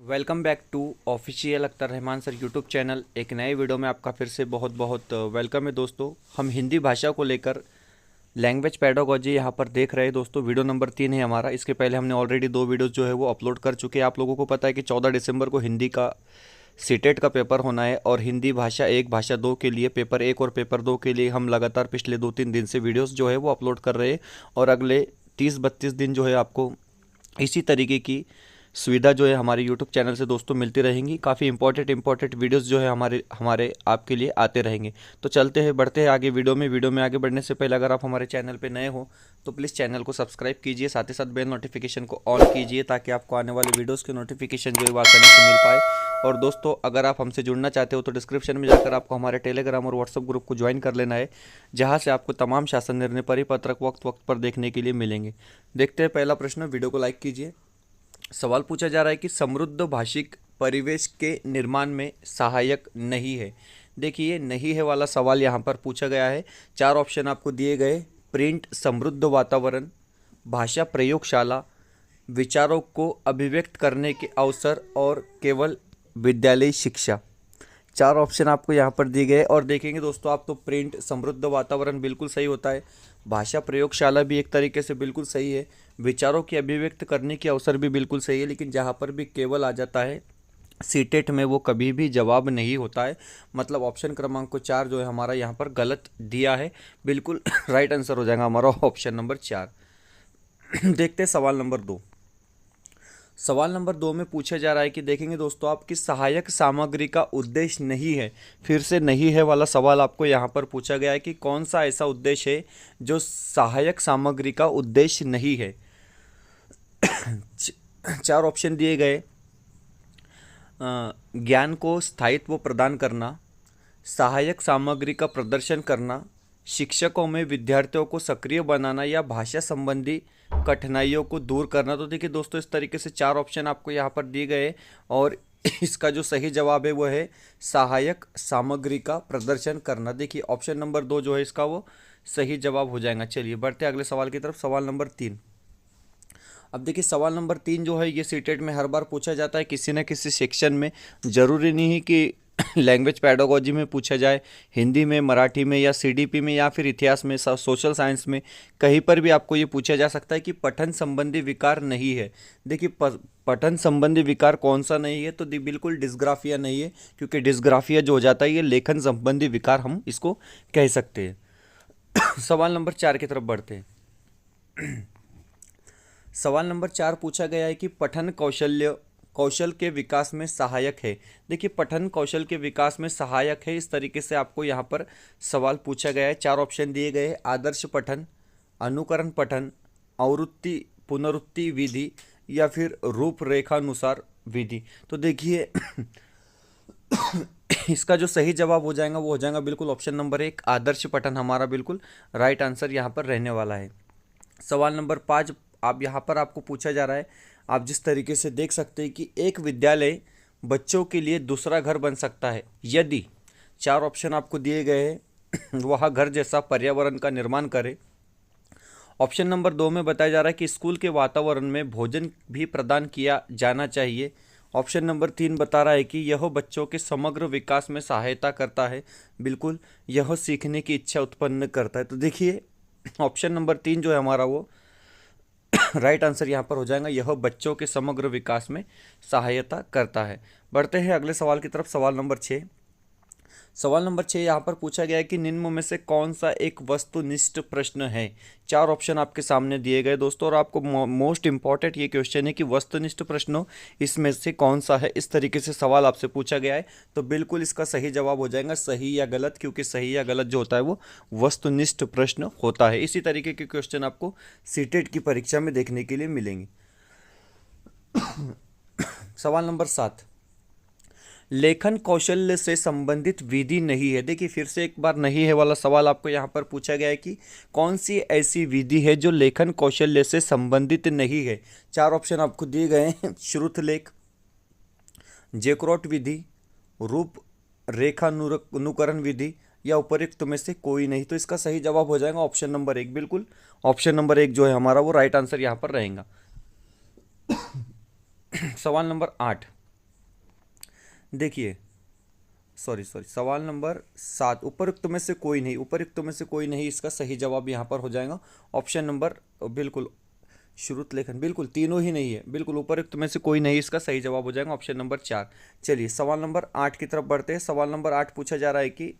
Welcome back to official Akhtar Rahman sir YouTube channel. एक नए video में आपका फिर से बहुत बहुत वेलकम है दोस्तों। हम हिंदी भाषा को लेकर लैंग्वेज पेडागोजी यहाँ पर देख रहे हैं दोस्तों। वीडियो नंबर 3 है हमारा। इसके पहले हमने ऑलरेडी 2 वीडियोस जो है वो अपलोड कर चुके हैं। आप लोगों को पता है कि 14 दिसंबर को हिंदी का सीटेट का पेपर होना है और हिंदी भाषा 1 भाषा 2 के लिए पेपर 1 और पेपर 2 के लिए हम लगातार पिछले 2-3 दिन से वीडियोस जो है वो अपलोड कर रहे हैं और अगले 30-32 दिन जो है आपको इसी तरीके की सुविधा जो है हमारे यूट्यूब चैनल से दोस्तों मिलती रहेंगी। काफ़ी इंपॉर्टेंट वीडियोस जो है हमारे हमारे आपके लिए आते रहेंगे। तो चलते हैं, बढ़ते हैं आगे वीडियो में आगे बढ़ने से पहले अगर आप हमारे चैनल पे नए हो तो प्लीज़ चैनल को सब्सक्राइब कीजिए, साथ ही साथ बेल नोटिफिकेशन को ऑन कीजिए ताकि आपको आने वाले वीडियोज़ के नोटिफिकेशन जो है वो आसानी से मिल पाए। और दोस्तों अगर आप हमसे जुड़ना चाहते हो तो डिस्क्रिप्शन में जाकर आपको हमारे टेलीग्राम और व्हाट्सअप ग्रुप को ज्वाइन कर लेना है, जहाँ से आपको तमाम शासन निर्णय परिपत्रक वक्त वक्त पर देखने के लिए मिलेंगे। देखते हैं पहला प्रश्न, वीडियो को लाइक कीजिए। सवाल पूछा जा रहा है कि समृद्ध भाषिक परिवेश के निर्माण में सहायक नहीं है। देखिए नहीं है वाला सवाल यहाँ पर पूछा गया है। 4 ऑप्शन आपको दिए गए: प्रिंट समृद्ध वातावरण, भाषा प्रयोगशाला, विचारों को अभिव्यक्त करने के अवसर और केवल विद्यालयी शिक्षा। 4 ऑप्शन आपको यहाँ पर दिए गए और देखेंगे दोस्तों आप तो प्रिंट समृद्ध वातावरण बिल्कुल सही होता है, भाषा प्रयोगशाला भी एक तरीके से बिल्कुल सही है, विचारों की अभिव्यक्त करने के अवसर भी बिल्कुल सही है, लेकिन जहाँ पर भी केवल आ जाता है सीटेट में वो कभी भी जवाब नहीं होता है। मतलब ऑप्शन क्रमांक को 4 जो है हमारा यहाँ पर गलत दिया है। बिल्कुल राइट आंसर हो जाएगा हमारा ऑप्शन नंबर 4। देखते हैं सवाल नंबर 2। सवाल नंबर 2 में पूछा जा रहा है कि देखेंगे दोस्तों आपकी सहायक सामग्री का उद्देश्य नहीं है। फिर से नहीं है वाला सवाल आपको यहाँ पर पूछा गया है कि कौन सा ऐसा उद्देश्य है जो सहायक सामग्री का उद्देश्य नहीं है। 4 ऑप्शन दिए गए: ज्ञान को स्थायित्व प्रदान करना, सहायक सामग्री का प्रदर्शन करना, शिक्षकों में विद्यार्थियों को सक्रिय बनाना या भाषा संबंधी कठिनाइयों को दूर करना। तो देखिए दोस्तों इस तरीके से 4 ऑप्शन आपको यहाँ पर दिए गए और इसका जो सही जवाब है वो है सहायक सामग्री का प्रदर्शन करना। देखिए ऑप्शन नंबर 2 जो है इसका वो सही जवाब हो जाएगा। चलिए बढ़ते हैं अगले सवाल की तरफ। सवाल नंबर 3। अब देखिए सवाल नंबर 3 जो है ये सीटेट में हर बार पूछा जाता है किसी न किसी सेक्शन में। ज़रूरी नहीं है कि लैंग्वेज पैडागोजी में पूछा जाए, हिंदी में, मराठी में या सीडीपी में या फिर इतिहास में, सोशल साइंस में, कहीं पर भी आपको ये पूछा जा सकता है कि पठन संबंधी विकार नहीं है। देखिए पठन संबंधी विकार कौन सा नहीं है, तो बिल्कुल डिस्ग्राफिया नहीं है, क्योंकि डिस्ग्राफिया जो हो जाता है ये लेखन संबंधी विकार हम इसको कह सकते हैं। सवाल नंबर 4 की तरफ बढ़ते हैं। सवाल नंबर 4 पूछा गया है कि पठन कौशल के विकास में सहायक है। देखिए पठन कौशल के विकास में सहायक है, इस तरीके से आपको यहाँ पर सवाल पूछा गया है। 4 ऑप्शन दिए गए: आदर्श पठन, अनुकरण पठन, आवृत्ति पुनरुक्ति विधि या फिर रूपरेखानुसार विधि। तो देखिए इसका जो सही जवाब हो जाएगा वो हो जाएगा बिल्कुल ऑप्शन नंबर 1, आदर्श पठन हमारा बिल्कुल राइट आंसर यहाँ पर रहने वाला है। सवाल नंबर 5 आप यहाँ पर आपको पूछा जा रहा है, आप जिस तरीके से देख सकते हैं कि एक विद्यालय बच्चों के लिए दूसरा घर बन सकता है यदि 4 ऑप्शन आपको दिए गए हैं वह घर जैसा पर्यावरण का निर्माण करे। ऑप्शन नंबर 2 में बताया जा रहा है कि स्कूल के वातावरण में भोजन भी प्रदान किया जाना चाहिए। ऑप्शन नंबर 3 बता रहा है कि यह बच्चों के समग्र विकास में सहायता करता है। बिल्कुल यह सीखने की इच्छा उत्पन्न करता है। तो देखिए ऑप्शन नंबर 3 जो है हमारा वो राइट आंसर यहाँ पर हो जाएगा, यह बच्चों के समग्र विकास में सहायता करता है। बढ़ते हैं अगले सवाल की तरफ। सवाल नंबर 6। सवाल नंबर 6 यहाँ पर पूछा गया है कि निम्न में से कौन सा एक वस्तुनिष्ठ प्रश्न है। 4 ऑप्शन आपके सामने दिए गए दोस्तों और आपको मोस्ट इंपॉर्टेंट ये क्वेश्चन है कि वस्तुनिष्ठ प्रश्नों इसमें से कौन सा है। इस तरीके से सवाल आपसे पूछा गया है तो बिल्कुल इसका सही जवाब हो जाएगा सही या गलत, क्योंकि सही या गलत जो होता है वो वस्तुनिष्ठ प्रश्न होता है। इसी तरीके के क्वेश्चन आपको सीटेट की परीक्षा में देखने के लिए मिलेंगे। सवाल नंबर 7, लेखन कौशल्य से संबंधित विधि नहीं है। देखिए फिर से एक बार नहीं है वाला सवाल आपको यहाँ पर पूछा गया है कि कौन सी ऐसी विधि है जो लेखन कौशल्य से संबंधित नहीं है। 4 ऑप्शन आपको दिए गए हैं: श्रुतलेख, जैक्रोट विधि, रूप रेखानुकरण विधि या उपयुक्त में से कोई नहीं। तो इसका सही जवाब हो जाएगा ऑप्शन नंबर 1। बिल्कुल ऑप्शन नंबर 1 जो है हमारा वो राइट आंसर यहाँ पर रहेगा। सवाल नंबर 8, देखिए, सॉरी सॉरी, सवाल नंबर 7, उपरोक्त में से कोई नहीं, उपरोक्त में से कोई नहीं इसका सही जवाब यहाँ पर हो जाएगा। ऑप्शन नंबर बिल्कुल श्रुत लेखन, बिल्कुल तीनों ही नहीं है, बिल्कुल उपरोक्त में से कोई नहीं इसका सही जवाब हो जाएगा ऑप्शन नंबर 4। चलिए सवाल नंबर 8 की तरफ बढ़ते हैं। सवाल नंबर 8 पूछा जा रहा है कि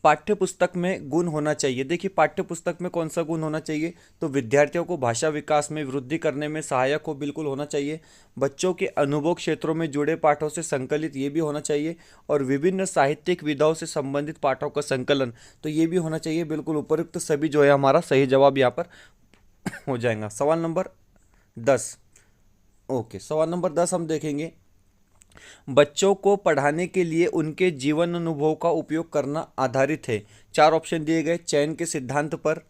पाठ्य पुस्तक में गुण होना चाहिए। देखिए पाठ्य पुस्तक में कौन सा गुण होना चाहिए, तो विद्यार्थियों को भाषा विकास में वृद्धि करने में सहायक हो, बिल्कुल होना चाहिए। बच्चों के अनुभव क्षेत्रों में जुड़े पाठों से संकलित, ये भी होना चाहिए। और विभिन्न साहित्यिक विधाओं से संबंधित पाठों का संकलन, तो ये भी होना चाहिए। बिल्कुल उपयुक्त सभी जो है हमारा सही जवाब यहाँ पर हो जाएगा। सवाल नंबर 10, ओके, सवाल नंबर 10 हम देखेंगे। बच्चों को पढ़ाने के लिए उनके जीवन अनुभव का उपयोग करना आधारित है। 4 ऑप्शन दिए गए, चयन के सिद्धांत पर,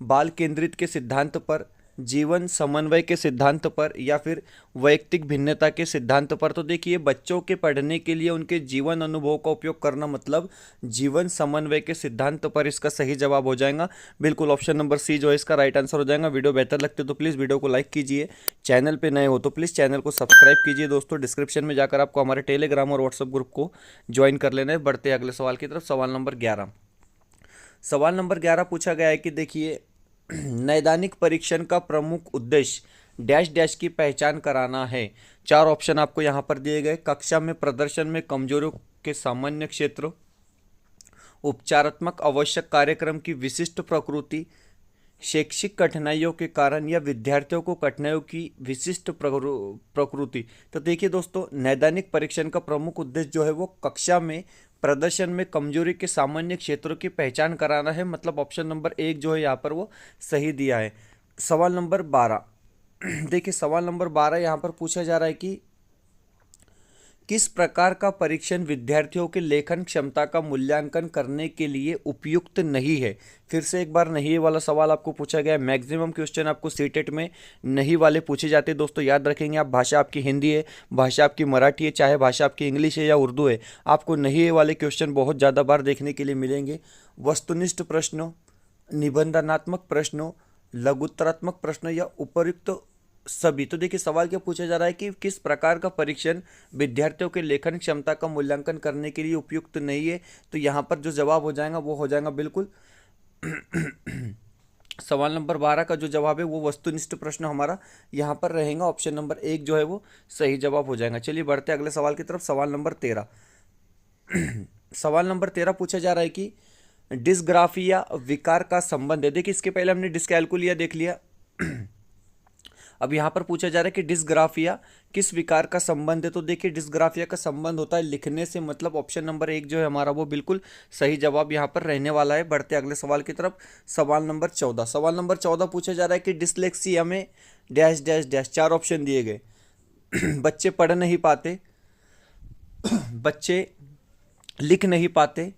बाल केंद्रित के सिद्धांत पर, जीवन समन्वय के सिद्धांत पर, या फिर वैयक्तिक भिन्नता के सिद्धांत पर। तो देखिए बच्चों के पढ़ने के लिए उनके जीवन अनुभव का उपयोग करना मतलब जीवन समन्वय के सिद्धांत पर इसका सही जवाब हो जाएगा। बिल्कुल ऑप्शन नंबर सी जो है इसका राइट आंसर हो जाएगा। वीडियो बेहतर लगते तो प्लीज़ वीडियो को लाइक कीजिए, चैनल पे नए हो तो प्लीज़ चैनल को सब्सक्राइब कीजिए। दोस्तों डिस्क्रिप्शन में जाकर आपको हमारे टेलीग्राम और व्हाट्सएप ग्रुप को ज्वाइन कर लेना है। बढ़ते हैं अगले सवाल की तरफ। सवाल नंबर 11, सवाल नंबर 11 पूछा गया है कि देखिए नैदानिक परीक्षण का प्रमुख उद्देश्य डैश डैश की पहचान कराना है। 4 ऑप्शन आपको यहाँ पर दिए गए, कक्षा में प्रदर्शन में कमजोरियों के सामान्य क्षेत्र, उपचारात्मक आवश्यक कार्यक्रम की विशिष्ट प्रकृति, शैक्षिक कठिनाइयों के कारण, या विद्यार्थियों को कठिनाइयों की विशिष्ट प्रकृति। तो देखिए दोस्तों नैदानिक परीक्षण का प्रमुख उद्देश्य जो है वो कक्षा में प्रदर्शन में कमजोरी के सामान्य क्षेत्रों की पहचान कराना है, मतलब ऑप्शन नंबर 1 जो है यहाँ पर वो सही दिया है। सवाल नंबर 12 देखिए सवाल नंबर 12 यहाँ पर पूछा जा रहा है कि किस प्रकार का परीक्षण विद्यार्थियों के लेखन क्षमता का मूल्यांकन करने के लिए उपयुक्त नहीं है। फिर से एक बार नहीं वाला सवाल आपको पूछा गया है। मैक्सिमम क्वेश्चन आपको सीटेट में नहीं वाले पूछे जाते हैं दोस्तों, याद रखेंगे आप। भाषा आपकी हिंदी है, भाषा आपकी मराठी है, चाहे भाषा आपकी इंग्लिश है या उर्दू है, आपको नहीं वाले क्वेश्चन बहुत ज़्यादा बार देखने के लिए मिलेंगे। वस्तुनिष्ठ प्रश्नों, निबंधनात्मक प्रश्नों, लघुत्तरात्मक प्रश्न या उपयुक्त सभी। तो देखिए सवाल क्या पूछा जा रहा है कि किस प्रकार का परीक्षण विद्यार्थियों के लेखन क्षमता का मूल्यांकन करने के लिए उपयुक्त नहीं है। तो यहाँ पर जो जवाब हो जाएगा वो हो जाएगा बिल्कुल सवाल नंबर 12 का जो जवाब है वो वस्तुनिष्ठ प्रश्न हमारा यहाँ पर रहेगा। ऑप्शन नंबर 1 जो है वो सही जवाब हो जाएगा। चलिए बढ़ते अगले सवाल की तरफ। सवाल नंबर 13 सवाल नंबर 13 पूछा जा रहा है कि डिस्ग्राफिया विकार का संबंध है। देखिए इसके पहले हमने डिस्कैल्कुलिया देख लिया अब यहाँ पर पूछा जा रहा है कि डिस्ग्राफिया किस विकार का संबंध है। तो देखिए डिस्ग्राफिया का संबंध होता है लिखने से, मतलब ऑप्शन नंबर 1 जो है हमारा वो बिल्कुल सही जवाब यहाँ पर रहने वाला है। बढ़ते अगले सवाल की तरफ। सवाल नंबर 14, सवाल नंबर 14 पूछा जा रहा है कि डिसलेक्सिया में डैश डैश डैश। 4 ऑप्शन दिए गए बच्चे पढ़ नहीं पाते, बच्चे लिख नहीं पाते,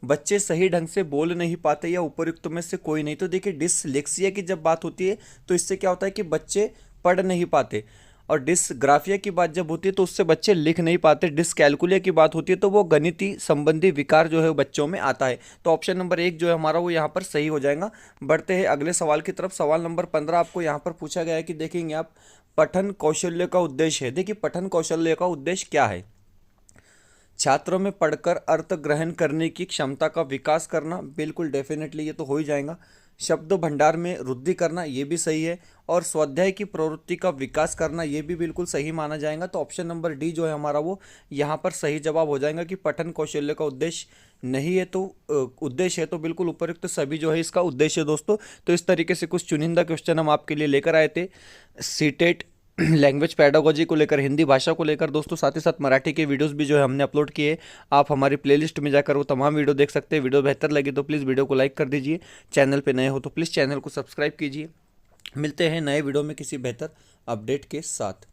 बच्चे सही ढंग से बोल नहीं पाते, या उपयुक्त में से कोई नहीं। तो देखिए डिसलेक्सिया की जब बात होती है तो इससे क्या होता है कि बच्चे पढ़ नहीं पाते, और डिसग्राफिया की बात जब होती है तो उससे बच्चे लिख नहीं पाते। डिसकैल्कुलिया की बात होती है तो वो गणितीय संबंधी विकार जो है वो बच्चों में आता है। तो ऑप्शन नंबर 1 जो है हमारा वो यहाँ पर सही हो जाएगा। बढ़ते हैं अगले सवाल की तरफ। सवाल नंबर 15 आपको यहाँ पर पूछा गया है कि देखेंगे आप पठन कौशल्य का उद्देश्य है। देखिए पठन कौशल्य का उद्देश्य क्या है, छात्रों में पढ़कर अर्थ ग्रहण करने की क्षमता का विकास करना, बिल्कुल डेफिनेटली ये तो हो ही जाएगा। शब्द भंडार में वृद्धि करना, ये भी सही है। और स्वाध्याय की प्रवृत्ति का विकास करना, ये भी बिल्कुल सही माना जाएगा। तो ऑप्शन नंबर डी जो है हमारा वो यहाँ पर सही जवाब हो जाएगा कि पठन कौशल्य का उद्देश्य नहीं है तो उद्देश्य है तो बिल्कुल उपयुक्त सभी जो है इसका उद्देश्य है दोस्तों। तो इस तरीके से कुछ चुनिंदा क्वेश्चन हम आपके लिए लेकर आए थे सीटेट लैंग्वेज पैडागोजी को लेकर, हिंदी भाषा को लेकर दोस्तों। साथ ही साथ मराठी के वीडियोस भी जो है हमने अपलोड किए, आप हमारी प्लेलिस्ट में जाकर वो तमाम वीडियो देख सकते हैं। वीडियो बेहतर लगे तो प्लीज़ वीडियो को लाइक कर दीजिए, चैनल पे नए हो तो प्लीज़ चैनल को सब्सक्राइब कीजिए। मिलते हैं नए वीडियो में किसी बेहतर अपडेट के साथ।